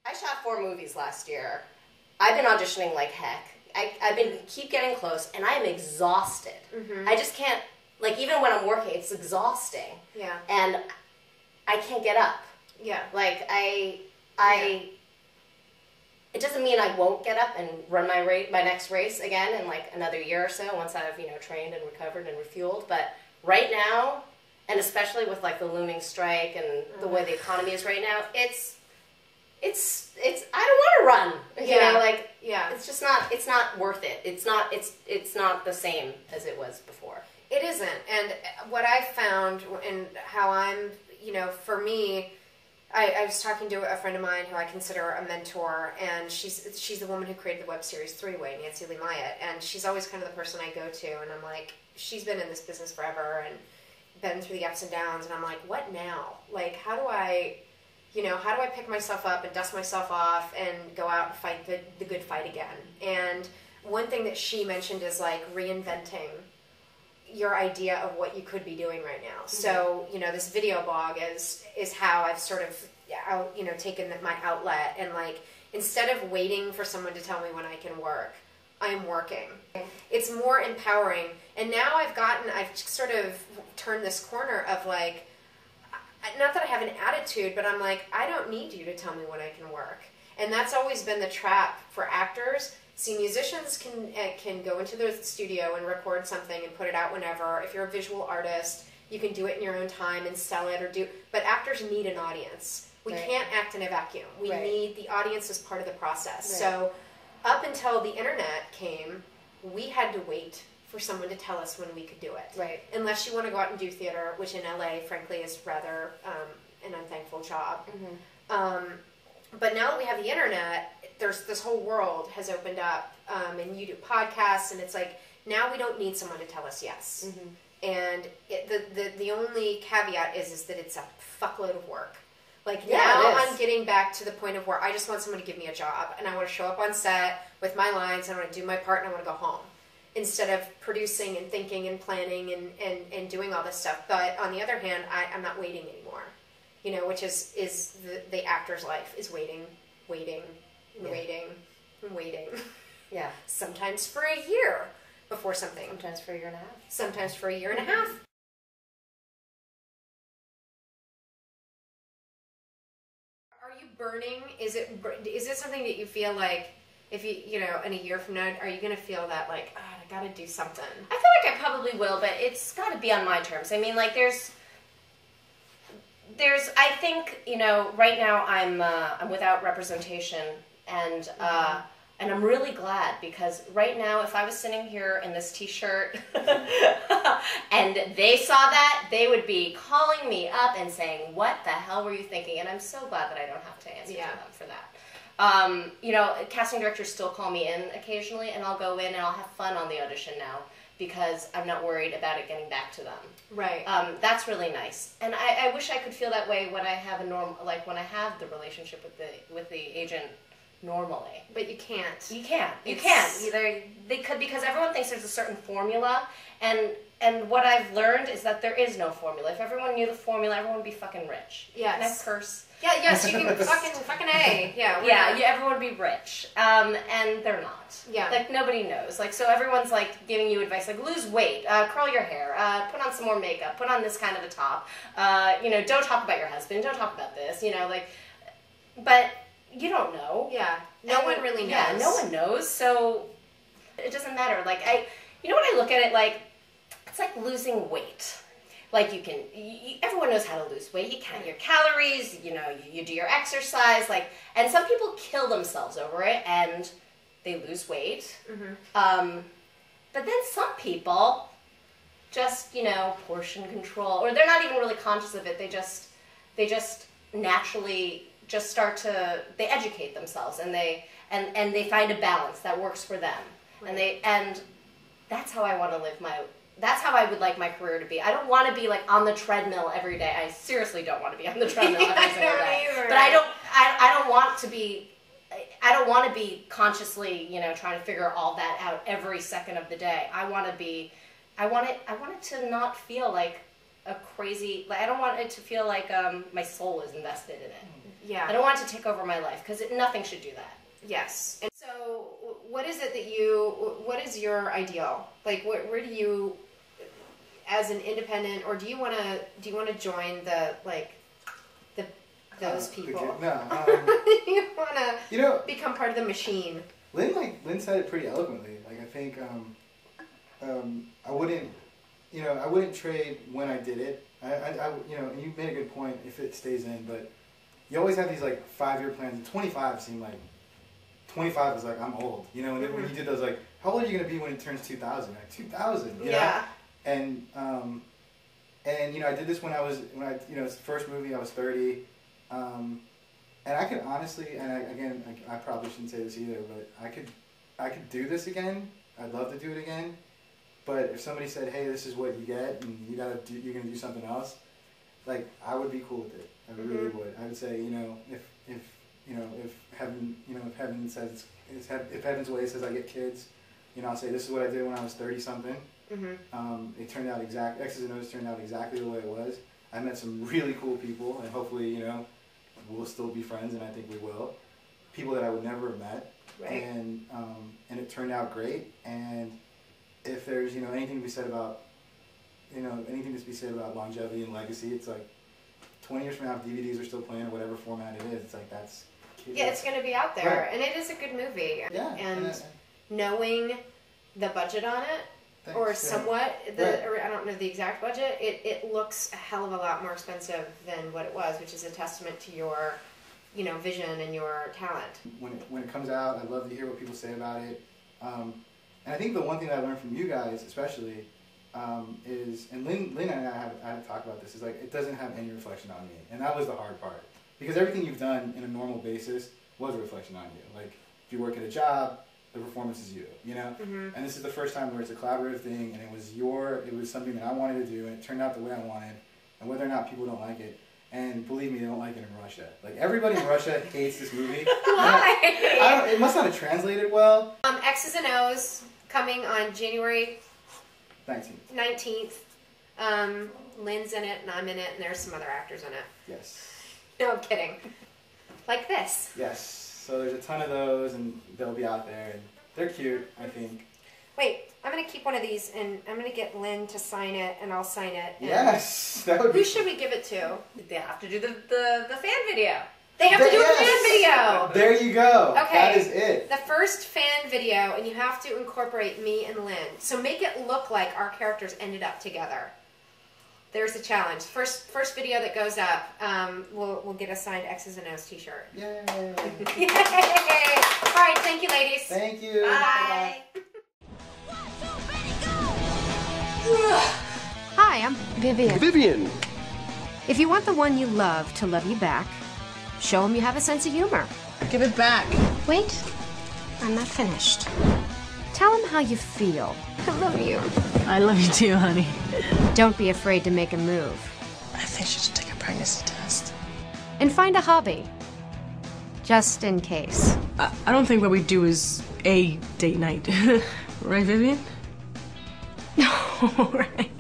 I shot 4 movies last year. I've been auditioning like heck. I've been keep getting close, and I am exhausted. I just can't, like, even when I'm working, it's exhausting. Yeah. And I can't get up. Yeah. Like, it doesn't mean I won't get up and run my next race again in like another year or so once I've, you know, trained and recovered and refueled. But right now, and especially with like the looming strike and the way the economy is right now, it's I don't want to run. You know, like, it's just not, it's not worth it. It's not the same as it was before. It isn't. And what I found and how I'm, you know, for me, I was talking to a friend of mine who I consider a mentor, and she's the woman who created the web series Three Way, Nancy Lee Myatt, and she's always kind of the person I go to, and I'm like, she's been in this business forever and been through the ups and downs, and I'm like, what now? Like, how do I pick myself up and dust myself off and go out and fight the good fight again? And one thing that she mentioned is like reinventing your idea of what you could be doing right now. So, you know, this video blog is how I've sort of, taken my outlet, and like, instead of waiting for someone to tell me when I can work, I'm working. It's more empowering. And now I've sort of turned this corner of like, not that I have an attitude, but I'm like, I don't need you to tell me when I can work. And that's always been the trap for actors. See, musicians can go into the studio and record something and put it out whenever. If you're a visual artist, you can do it in your own time and sell it but actors need an audience. We can't act in a vacuum. We need the audience as part of the process. So up until the internet came, we had to wait for someone to tell us when we could do it. Unless you want to go out and do theater, which in LA, frankly, is rather an unthankful job. But now that we have the internet, there's this whole world has opened up, and you do podcasts, and it's like, now we don't need someone to tell us yes. And the only caveat is that it's a fuckload of work. Like, now I'm getting back to the point of where I just want someone to give me a job, and I want to show up on set with my lines, and I want to do my part, and I want to go home, instead of producing and thinking and planning and doing all this stuff. But on the other hand, I'm not waiting anymore, you know, which is the actor's life, is waiting. Yeah. Sometimes for a year before something. Sometimes for a year and a half. Sometimes for a year and a half. Are you burning? Is it something that you feel like, if you know, in a year from now, are you going to feel that like, oh, I got to do something? I feel like I probably will, but it's got to be on my terms. I mean, like, there's I think, you know, right now I'm without representation, and I'm really glad, because right now, if I was sitting here in this t-shirt and they saw that, they would be calling me up and saying, what the hell were you thinking? And I'm so glad that I don't have to answer to them for that. You know, casting directors still call me in occasionally, and I'll go in and I'll have fun on the audition now, because I'm not worried about it getting back to them. Right. That's really nice. And I wish I could feel that way when I have when I have the relationship with the agent normally. But you can't. You can't. They could, because everyone thinks there's a certain formula, and what I've learned is that there is no formula. If everyone knew the formula, everyone would be fucking rich. Yes. And I curse. Yeah, yes, you can fucking A. Yeah, everyone would be rich. And they're not. Yeah. Like, nobody knows. Like, so everyone's, like, giving you advice, like, lose weight, curl your hair, put on some more makeup, put on this kind of a top, you know, don't talk about your husband, don't talk about this, you know, like, but you don't know. Yeah. No one really knows. Yeah, no one knows, so it doesn't matter. Like, you know, when I look at it, like, it's like losing weight. Like, everyone knows how to lose weight. You count your calories, you know, you do your exercise, like, and some people kill themselves over it, and they lose weight. But then some people just, you know, portion control, or they're not even really conscious of it. They just naturally just start to, they educate themselves, and they find a balance that works for them. Right. And that's how I want to live that's how I would like my career to be. I don't want to be, like, on the treadmill every day. I seriously don't want to be on the treadmill every single day. Either. But I don't want to be, I don't want to be consciously, you know, trying to figure all that out every second of the day. I want it to not feel like a crazy, like, I don't want it to feel like my soul is invested in it. Yeah. I don't want it to take over my life because nothing should do that. Yes. And so, what is it that what is your ideal? Like, where do you, as an independent, or do you want to join those people? No. You want to become part of the machine. Lynn said it pretty eloquently. Like, I think I wouldn't trade when I did it. And you made a good point if it stays in, but you always have these like 5-year plans. And 25 seemed like 25 is like I'm old, and then when you did those, like, how old are you gonna be when it turns 2000? Like 2000, you know? And I did this when it's the first movie. I was 30, and I could honestly, and I probably shouldn't say this either, but I could do this again. I'd love to do it again. But if somebody said, "Hey, this is what you get, and you're gonna do something else," like, I would be cool with it. I really would. I would say, if heaven says if heaven's way says I get kids, I'll say this is what I did when I was 30 something. It turned out X's and O's turned out exactly the way it was. I met some really cool people, and hopefully, we'll still be friends, and I think we will. People that I would never have met, right. And it turned out great. And if there's anything to be said about longevity and legacy, it's like 20 years from now, if DVDs are still playing or whatever format it is, it's like that's. Yeah, it's going to be out there, right. And it is a good movie. Yeah, and knowing the budget on it, thanks, or somewhat, right. or I don't know the exact budget, it looks a hell of a lot more expensive than what it was, which is a testament to your, vision and your talent. When it comes out, I'd love to hear what people say about it. And I think the one thing that I learned from you guys, especially, is, and Lynn and I have talked about this, is like, it doesn't have any reflection on me. And that was the hard part. Because everything you've done in a normal basis was a reflection on you. Like, if you work at a job, the performance is you, And this is the first time where it's a collaborative thing, and it was something that I wanted to do, and it turned out the way I wanted. And whether or not people don't like it, and believe me, they don't like it in Russia. Like, everybody in Russia hates this movie. Why? It must not have translated well. X's and O's coming on January 19th. Lynn's in it, and I'm in it, and there's some other actors in it. Yes. No, I'm kidding. Like this. Yes. So there's a ton of those, and they'll be out there, and they're cute, I think. Wait, I'm going to keep one of these, and I'm going to get Lynn to sign it, and I'll sign it. Yes! That would be... Who should we give it to? They have to do the fan video. They have to do a fan video! There you go. Okay. That is it. The first fan video, and you have to incorporate me and Lynn. So make it look like our characters ended up together. There's the challenge. First video that goes up, we'll get a signed X's and O's t-shirt. Yay! Yay! All right, thank you, ladies. Thank you. Bye. Hi, I'm Vivian. Vivian! If you want the one you love to love you back, show them you have a sense of humor. Give it back. Wait, I'm not finished. Tell them how you feel. I love you. I love you too, honey. Don't be afraid to make a move. I think she should take a pregnancy test. And find a hobby. Just in case. I don't think what we do is a date night. Right, Vivian? No, right.